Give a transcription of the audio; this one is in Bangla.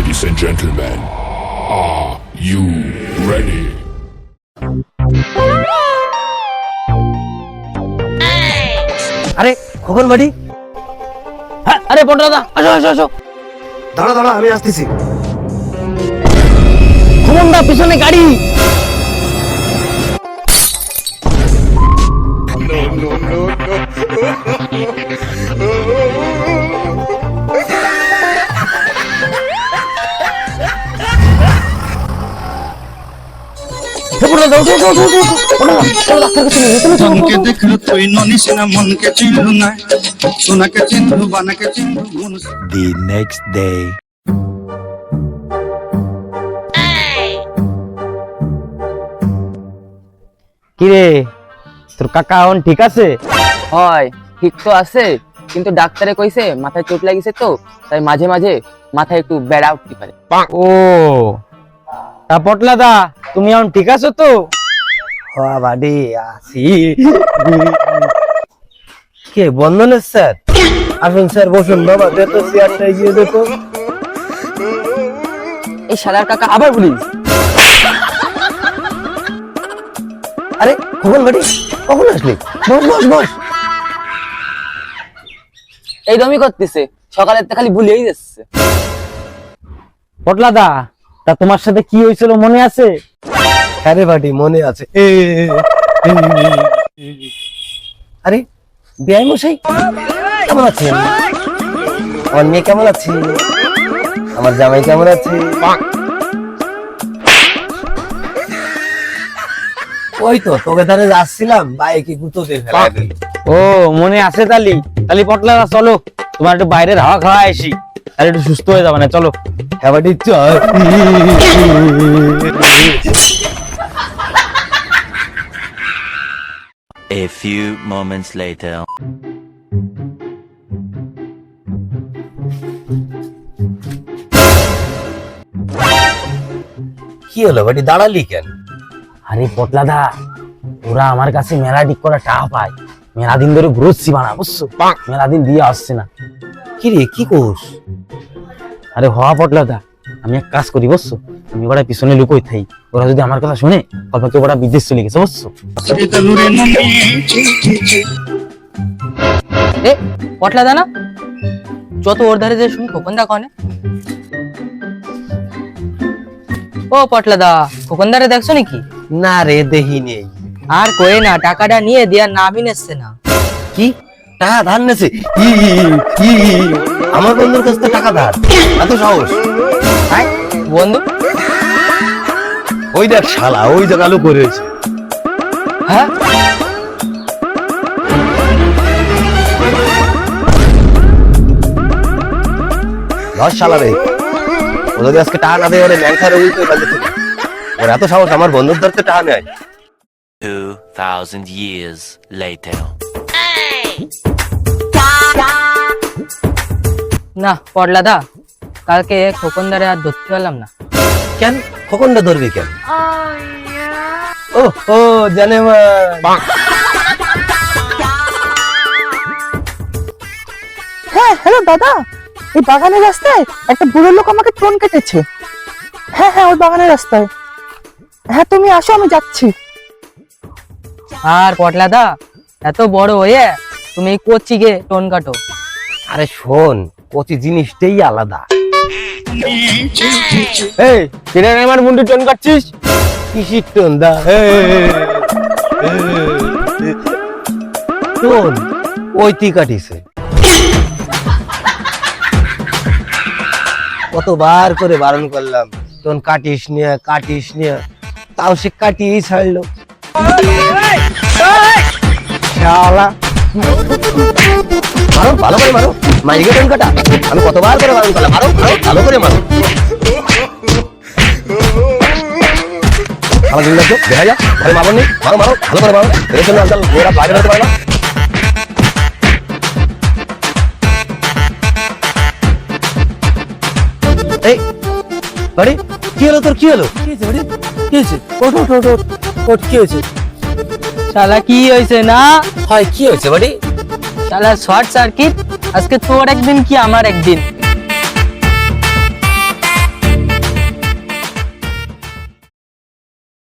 Ladies and gentlemen, are you ready? আরে খোকন বাড়ি। হ্যাঁ, আরে বড় দাদা আসো আসো আসো। দাঁড়া দাঁড়া, আমি আসতেছি। খোকন দা পিছনে গাড়ি। মনকে দেখলু তুই ননিস না মনকে চিনলু না সোনাকে চিনলু বানাকে চিনলু মনুষ The next day. কিরে তোর কাকা এখন ঠিক আছে? হয় ঠিক তো আছে, কিন্তু ডাক্তারে কইছে মাথায় চোট লাগিছে তো, তাই মাঝে মাঝে মাথায় একটু বেড়া উঠতে পারে। ও তা পটলা দা তুমি এখন ঠিক আছো তো? হ্যাঁ বাড়ি আসি। কে বন্ধনের স্যার? আসুন স্যার, বসুন। বাবা দে তো চেয়ারটা এগিয়ে দে তো। এই শালার কাকা আবার বলিস? আরে খোকন বাড়ি, কখন আসলি? বস বস বস। এই দমই করতেছে, সকালের তো খালি ভুলেই যাচ্ছে। পটলা দা তা তোমার সাথে কি হয়েছিল মনে আছে? আরে বাড়ি মনে আছে। আরে বিআই মশাই কেমন আছেন? আমার মেয়ে কেমন আছে? আমার জামাই কেমন আছে? ওই তো তোকে ধারে যাচ্ছিলাম, বাইকে গুঁতো দিয়ে ফেলা দিল। ও মনে আছে তালি। তালি পটলা দা চলো তোমার একটু বাইরের হাওয়া খাওয়া আসি, আর একটু সুস্থ হয়ে যাবে না। চলো। হ্যাঁ বাড়ি চল। A few moments later. কি হলো বাড়ি, দাঁড়ালি কেন? আরে পটলা দা ওরা আমার কাছে মেলা ঠিক করা টাকা পায়, মেলা দিন ধরে ঘুরছি বানা বুঝছো, মেলা দিন দিয়ে আসছে না। কি রে কি কোস? আরে হওয়া পটলা দা আমি এক কাজ করি বুঝছো, আমি ওরা পিছনে লুকোই থাই, ওরা যদি আমার কথা শুনে কল্পকে ওরা বিদেশ চলে গেছে বুঝছো। তনুরে ননি চি চি চি এ পটলা দানা যত ওর ধারে যে শুনি খোকন দা কনে। ও পটলা দা খোকন দারে দেখছো নাকি? না রে দেহি নেই। আর কয়ে না, টাকাটা নিয়ে দেওয়ার নামই নেছে না। কি টাকা ধার নেছে? আমার বন্ধুর কাছ থেকে টাকা ধার? এত সাহস? হ্যাঁ বন্ধু? ওই দেখ শালা, ওই যে কালো করেছে। হ্যাঁ ধর শালা রে, ও যদি আজকে টাকা না দেয় ওরে ম্যাংখার উল্টো বাজে থেকে। ওর এত সাহস আমার বন্ধুর ধরতে টাকা নেয়। 2000 years later. না পটলা দা কালকে খোকন দারে আর ধরতে পারলাম না। কেন খোকনটা ধরবি কেন? ও ও জানে মা। হ্যাঁ হ্যালো দাদা, এই বাগানের রাস্তায় একটা বুড়ো লোক আমাকে টোন কেটেছে। হ্যাঁ হ্যাঁ ওই বাগানের রাস্তায়। হ্যাঁ তুমি আসো, আমি যাচ্ছি। আর পটলা দা এত বড় হয়ে তুমি কোচিকে টোন কাটো? আরে শোন, কচি জিনিসটাই আলাদা। এই কিরে আমার মুন্ডি টোন কাটছিস? কিসির টোন দা? টোন ওই তি কাটিছে। কতবার করে বারণ করলাম টোন কাটিস নিয়ে কাটিস নিয়ে, তাও সে কাটিয়েই ছাড়লো। শালা মারো, ভালো করে মারো, মাইকে টোন কাটা। আমি কতবার করে বারণ করলাম, মারো মারো, ভালো করে মারো। আমার দিন লাগছে দেখা যা, আরে মারো নি, মারো মারো, ভালো করে মারো। এর জন্য আজকাল মেয়েরা বাইরে বেরোতে পারে না। এই বাড়ি কি হলো তোর? কি হলো? কি হয়েছে বাড়ি? কি হয়েছে? ওঠ ওঠ ওঠ ওঠ ওঠ, কি হয়েছে? শালা কি হয়েছে না? হয় কি হয়েছে বাড়ি? শালা শর্ট সার্কিট। আজকে তোর একদিন কি আমার একদিন।